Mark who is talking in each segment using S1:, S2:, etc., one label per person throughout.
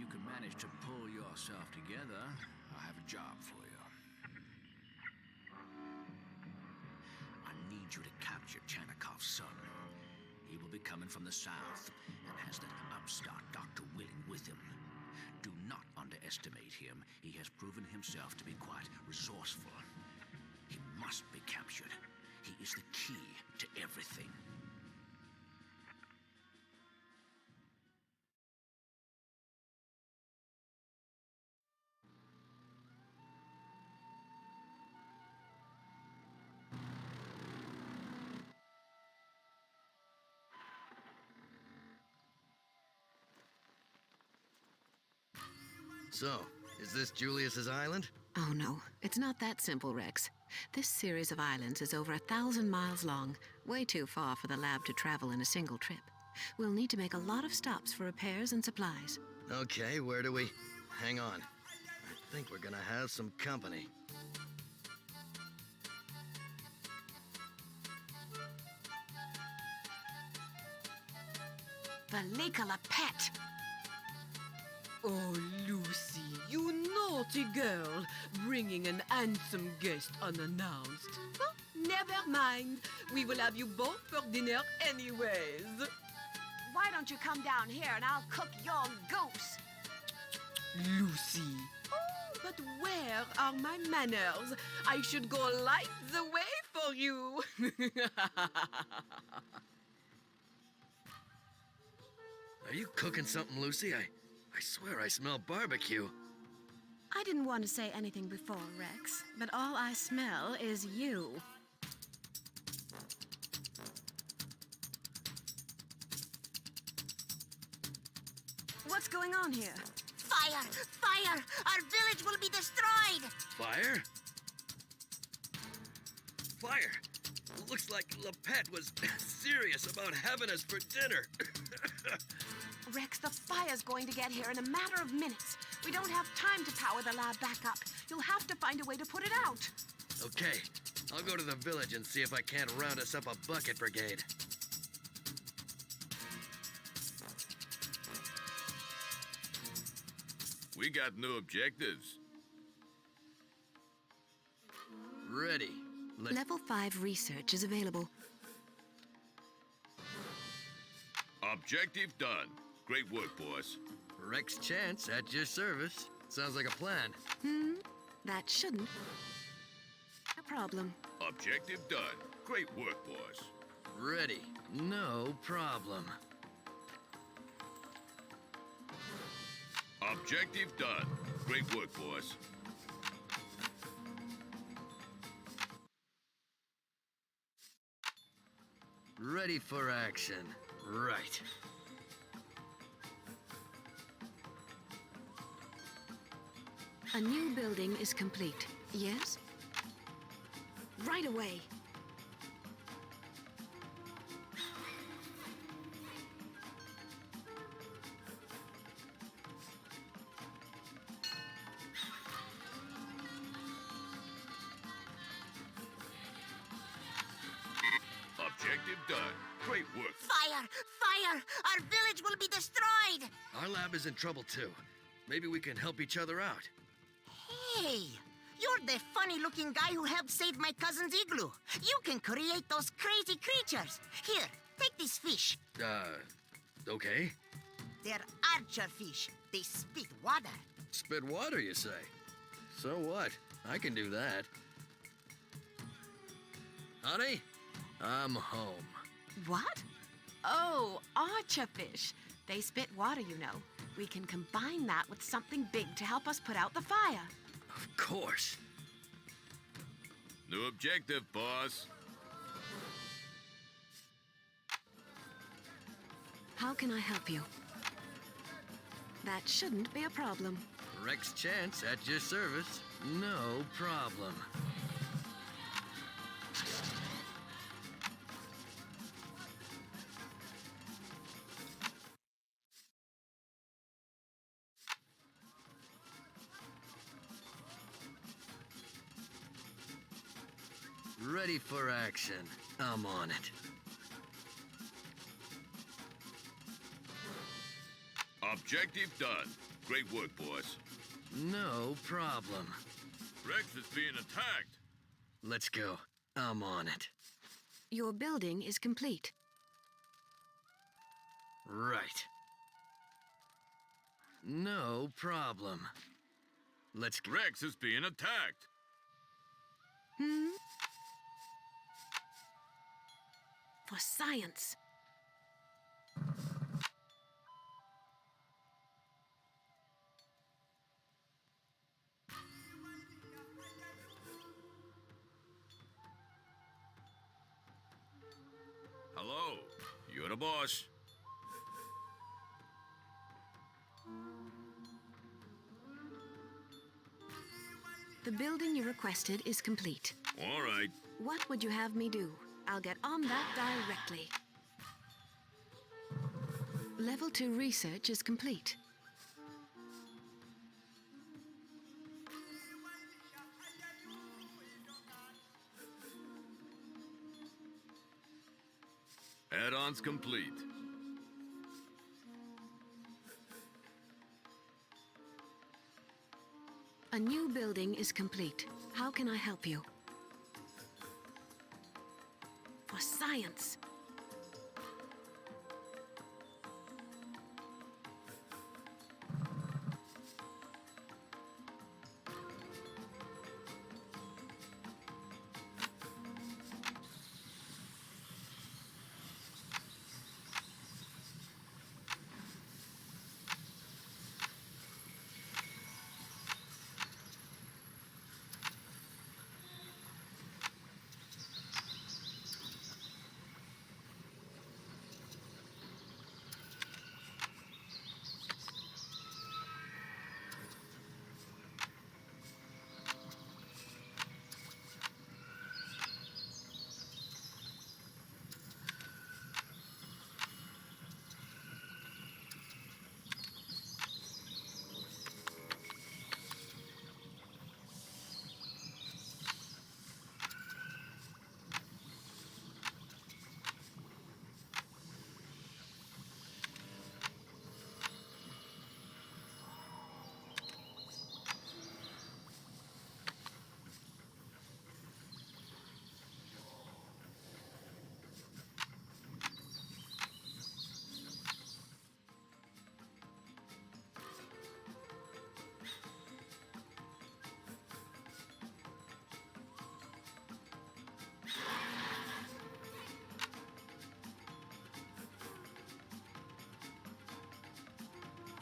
S1: you can manage to pull yourself together, I have a job for you. I need you to capture Chanakov's son. He will be coming from the south and has that upstart Dr. Willing with him. Do not underestimate him. He has proven himself to be quite resourceful. He must be captured. He is the key to everything.
S2: So, is this Julius's island?
S3: Oh no, it's not that simple, Rex. This series of islands is over 1,000 miles long, way too far for the lab to travel in a single trip. We'll need to make a lot of stops for repairs and supplies.
S2: Okay, where do we... Hang on. I think we're gonna have some company.
S3: Valika Pet!
S4: Oh, Lucy, you naughty girl, bringing an handsome guest unannounced. But never mind, we will have you both for dinner anyways.
S3: Why don't you come down here and I'll cook your goose?
S4: Lucy. Oh, but where are my manners? I should go light the way for you.
S2: Are you cooking something, Lucy? I swear I smell barbecue.
S3: I didn't want to say anything before, Rex, but all I smell is you. What's going on here?
S5: Fire! Fire! Our village will be destroyed!
S2: Fire? Fire! Looks like Lapet was serious about having us for dinner.
S3: Rex, the fire's going to get here in a matter of minutes. We don't have time to power the lab back up. You'll have to find a way to put it out.
S2: Okay, I'll go to the village and see if I can't round us up a bucket brigade.
S6: We got new objectives.
S2: Ready.
S3: Level 5 research is available.
S6: Objective done. Great work, boss.
S2: Rex Chance at your service. Sounds like a plan.
S3: That shouldn't. A problem.
S6: Objective done. Great work, boss.
S2: Ready. No problem.
S6: Objective done. Great work, boss.
S2: Ready for action. Right.
S3: A new building is complete. Yes? Right away.
S6: Objective done. Great work.
S5: Fire! Fire! Our village will be destroyed!
S2: Our lab is in trouble too. Maybe we can help each other out.
S5: Hey! You're the funny-looking guy who helped save my cousin's igloo. You can create those crazy creatures. Here, take this fish.
S2: Okay.
S5: They're archer fish. They spit water.
S2: Spit water, you say? So what? I can do that. Honey, I'm home.
S3: What? Oh, archerfish. They spit water, you know. We can combine that with something big to help us put out the fire.
S2: Of course.
S6: New objective, boss.
S3: How can I help you? That shouldn't be a problem.
S2: Rex Chance at your service. No problem. Ready for action. I'm on it.
S6: Objective done. Great work, boss.
S2: No problem.
S6: Rex is being attacked.
S2: Let's go. I'm on it.
S3: Your building is complete.
S2: Right. No problem. Let's go.
S6: Rex is being attacked.
S3: For science.
S6: Hello. You're the boss.
S3: The building you requested is complete.
S6: All right.
S3: What would you have me do? I'll get on that directly. Level 2 research is complete.
S6: Add-ons complete.
S3: A new building is complete. How can I help you? For science.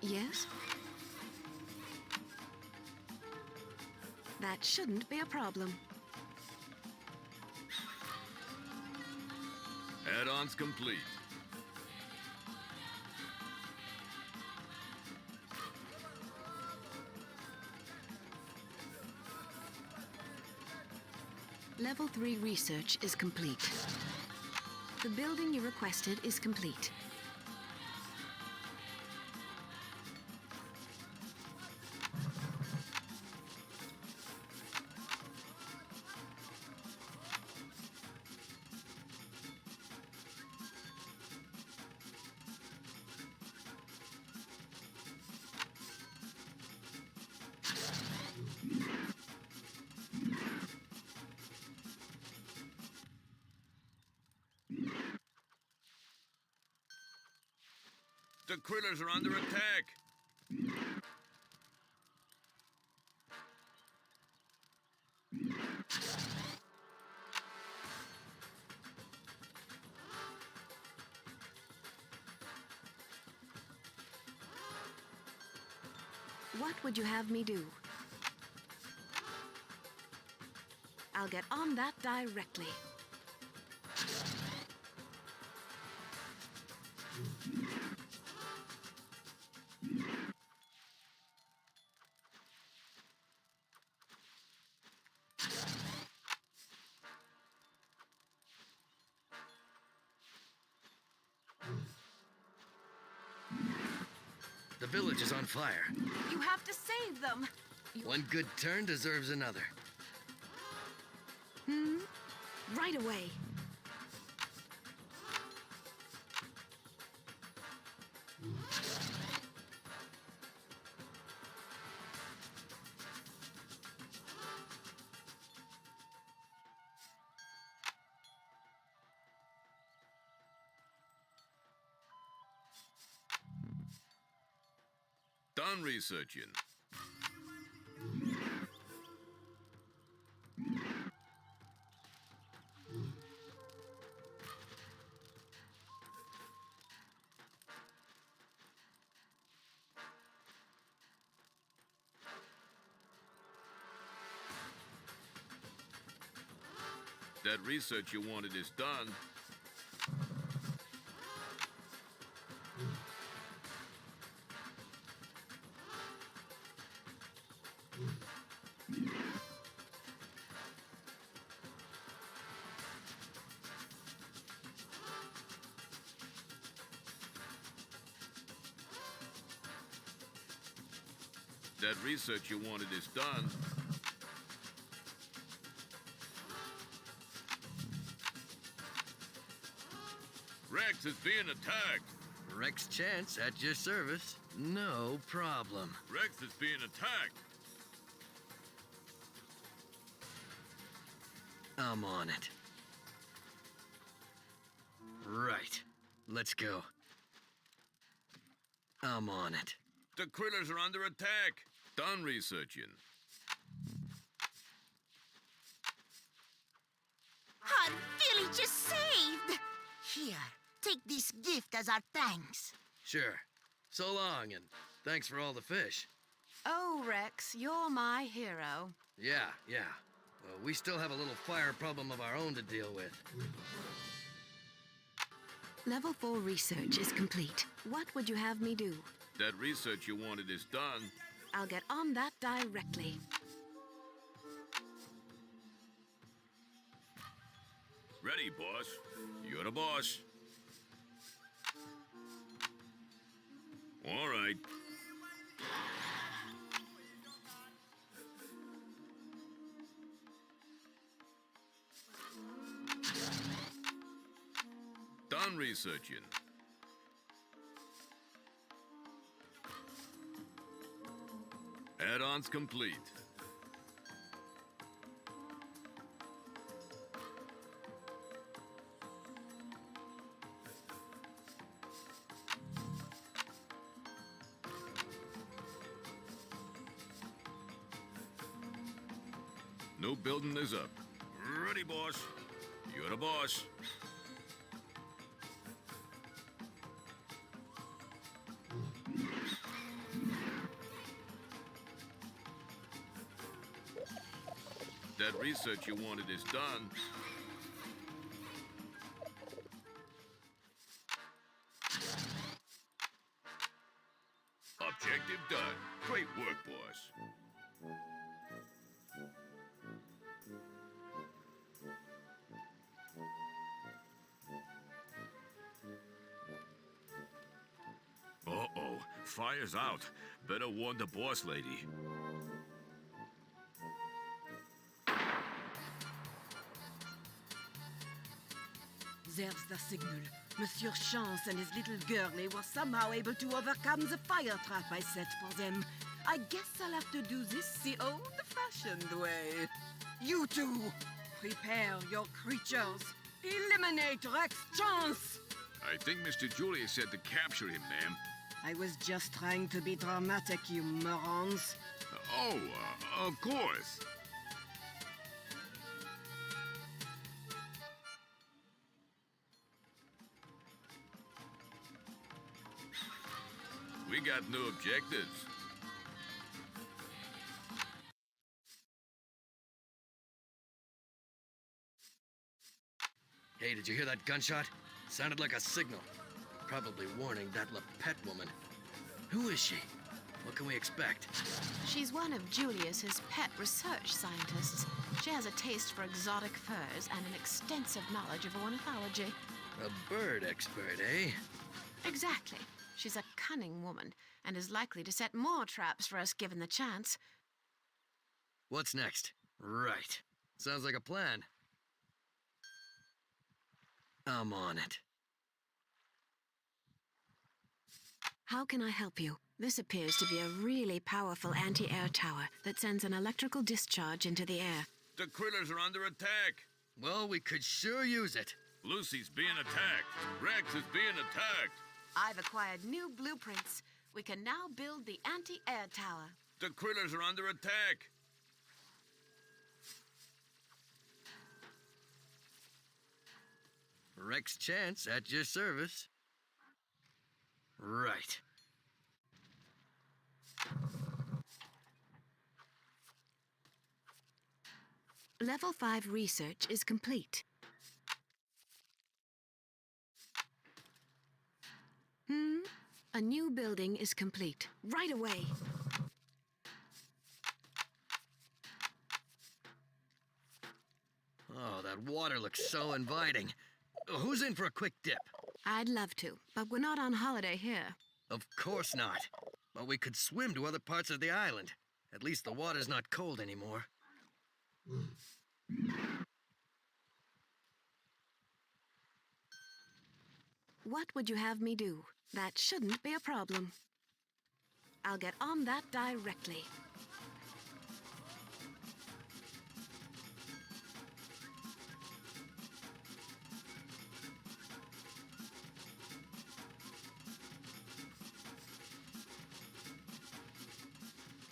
S3: Yes? That shouldn't be a problem.
S6: Add-ons complete.
S3: Level 3 research is complete. The building you requested is complete.
S6: The critters are under attack.
S3: What would you have me do? I'll get on that directly.
S2: The village is on fire.
S3: You have to save them!
S2: One good turn deserves another.
S3: Right away.
S6: researching. That research you wanted is done. That research you wanted is done. Rex is being attacked.
S2: Rex Chance at your service. No problem.
S6: Rex is being attacked.
S2: I'm on it. Right. Let's go. I'm on it.
S6: The critters are under attack. Done researching.
S5: Our village is saved! Here, take this gift as our thanks.
S2: Sure. So long, and thanks for all the fish.
S3: Oh, Rex, you're my hero.
S2: Yeah. Well, we still have a little fire problem of our own to deal with.
S3: Level 4 research is complete. What would you have me do?
S6: That research you wanted is done.
S3: I'll get on that directly.
S6: Ready, boss. You're the boss. All right. Done researching. Add-ons complete. New building is up. Ready, boss. You're the boss. That research you wanted is done. Objective done. Great work, boss. Uh-oh, fire's out. Better warn the boss lady.
S4: There's the signal. Monsieur Chance and his little girlie were somehow able to overcome the fire trap I set for them. I guess I'll have to do this the old-fashioned way. You two, prepare your creatures. Eliminate Rex Chance!
S6: I think Mr. Julius said to capture him, ma'am.
S4: I was just trying to be dramatic, you morons.
S6: Of course. We got new objectives.
S2: Hey, did you hear that gunshot? Sounded like a signal. Probably warning that Lepet woman. Who is she? What can we expect?
S3: She's one of Julius's pet research scientists. She has a taste for exotic furs and an extensive knowledge of ornithology.
S2: A bird expert, eh?
S3: Exactly. She's a cunning woman and is likely to set more traps for us given the chance.
S2: What's next? Right. Sounds like a plan. I'm on it.
S3: How can I help you? This appears to be a really powerful anti-air tower that sends an electrical discharge into the air.
S6: The critters are under attack.
S2: Well, we could sure use it.
S6: Lucy's being attacked. Rex is being attacked.
S3: I've acquired new blueprints. We can now build the anti-air tower.
S6: The critters are under attack.
S2: Rex Chance at your service. Right.
S3: Level 5 research is complete. A new building is complete. Right away.
S2: Oh, that water looks so inviting. Who's in for a quick dip?
S3: I'd love to, but we're not on holiday here.
S2: Of course not. But we could swim to other parts of the island. At least the water's not cold anymore.
S3: What would you have me do? That shouldn't be a problem. I'll get on that directly.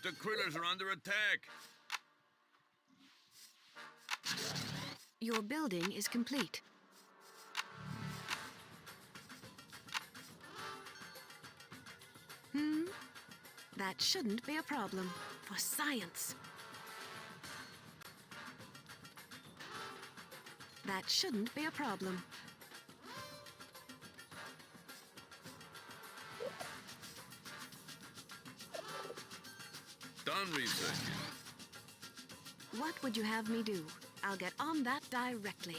S6: The critters are under attack.
S3: Your building is complete. That shouldn't be a problem. For science. That shouldn't be a problem.
S6: Done researching.
S3: What would you have me do? I'll get on that directly.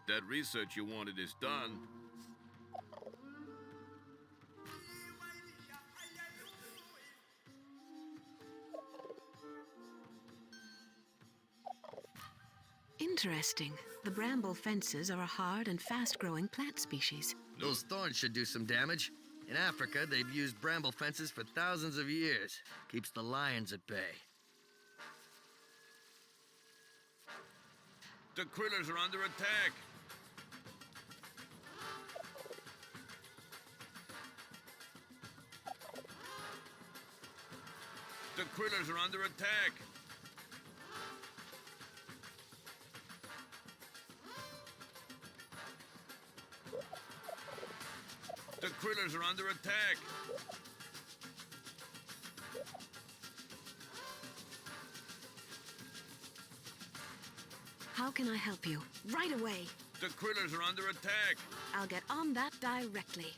S6: That research you wanted is done.
S3: Interesting. The bramble fences are a hard and fast-growing plant species.
S2: Those thorns should do some damage. In Africa, they've used bramble fences for thousands of years. Keeps the lions at bay.
S6: The critters are under attack. The critters are under attack. The critters are under attack.
S3: How can I help you? Right away.
S6: The critters are under attack.
S3: I'll get on that directly.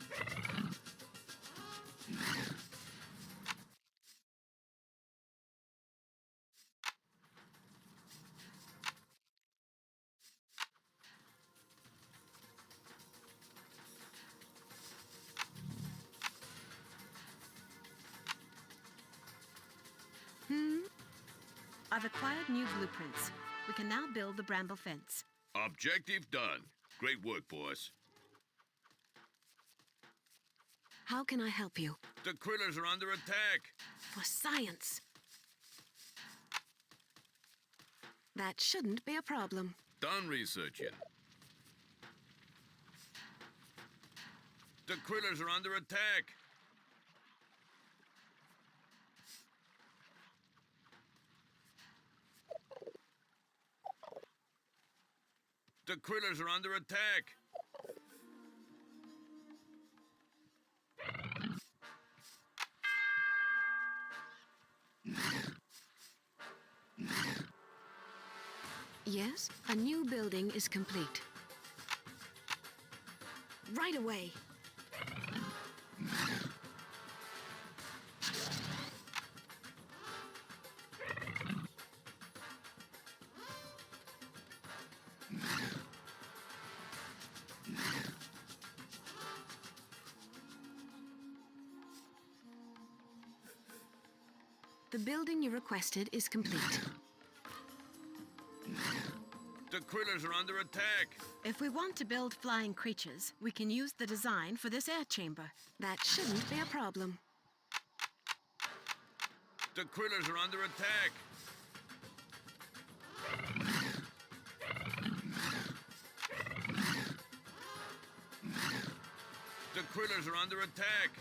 S3: I've acquired new blueprints. We can now build the bramble fence.
S6: Objective done. Great work, boss.
S3: How can I help you?
S6: The critters are under attack.
S3: For science. That shouldn't be a problem.
S6: Done researching. The critters are under attack. The critters are under attack.
S3: Yes, a new building is complete. Right away. The building you requested is complete.
S6: The critters are under attack.
S3: If we want to build flying creatures, we can use the design for this air chamber. That shouldn't be a problem.
S6: The critters are under attack. The critters are under attack.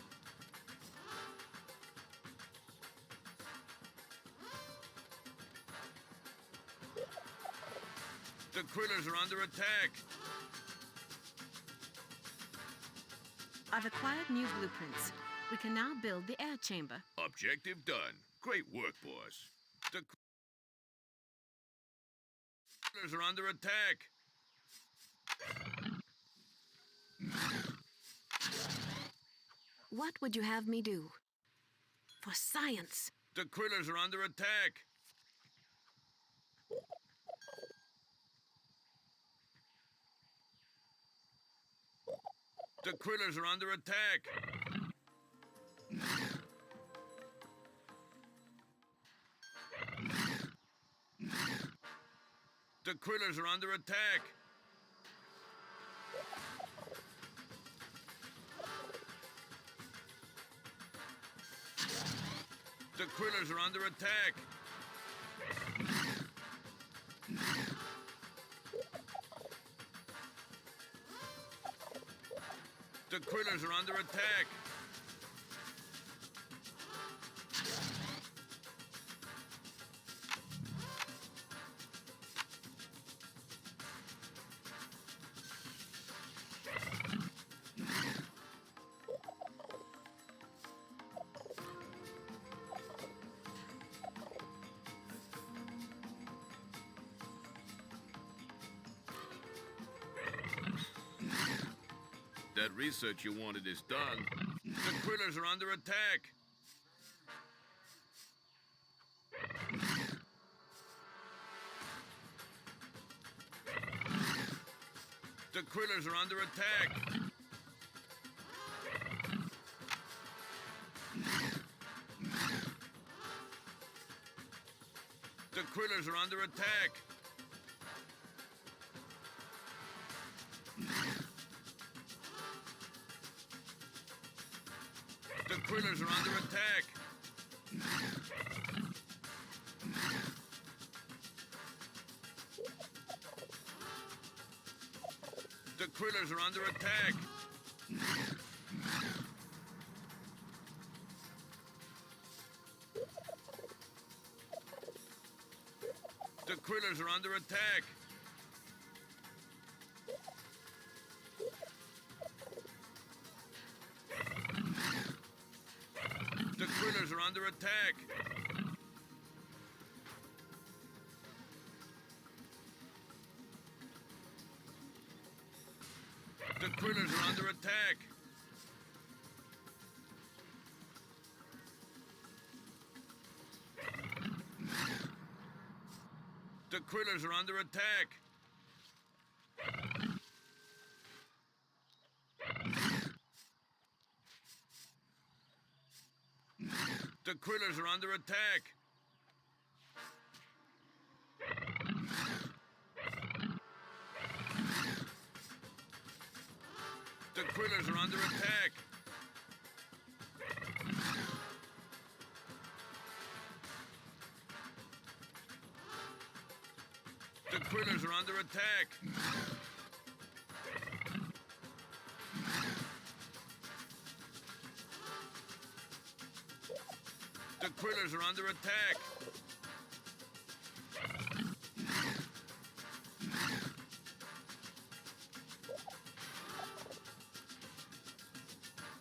S6: The critters are under attack.
S3: I've acquired new blueprints. We can now build the air chamber.
S6: Objective done. Great work, boss. The critters are under attack.
S3: What would you have me do? For science.
S6: The critters are under attack. The critters are under attack. The critters are under attack. The critters are under attack. The critters are under attack. That research you wanted is done. The critters are under attack. The critters are under attack. The critters are under attack. The critters are under attack. The critters are under attack. The critters are under attack. The critters are under attack. The critters are under attack. The critters are under attack. The critters are under attack. The critters are under attack. The critters are under attack. The critters are under attack.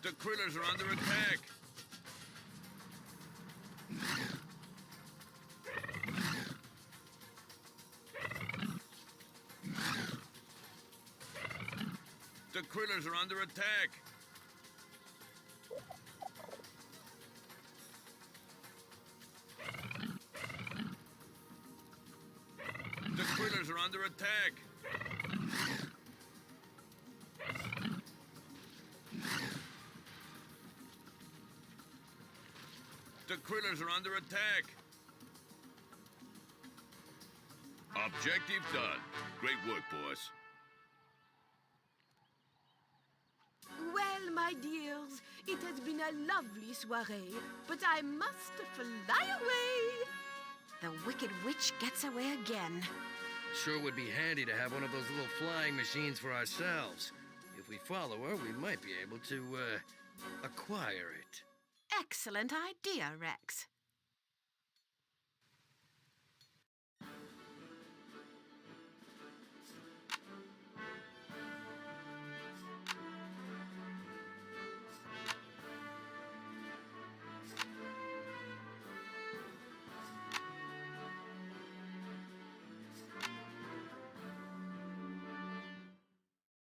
S6: The critters are under attack. The critters are under attack. The critters are under attack. The The critters are under attack. Objective done. Great work, boss.
S4: Well, my dears, it has been a lovely soiree, but I must fly away.
S3: The Wicked Witch gets away again.
S2: Sure would be handy to have one of those little flying machines for ourselves. If we follow her, we might be able to, acquire it.
S3: Excellent idea, Rex.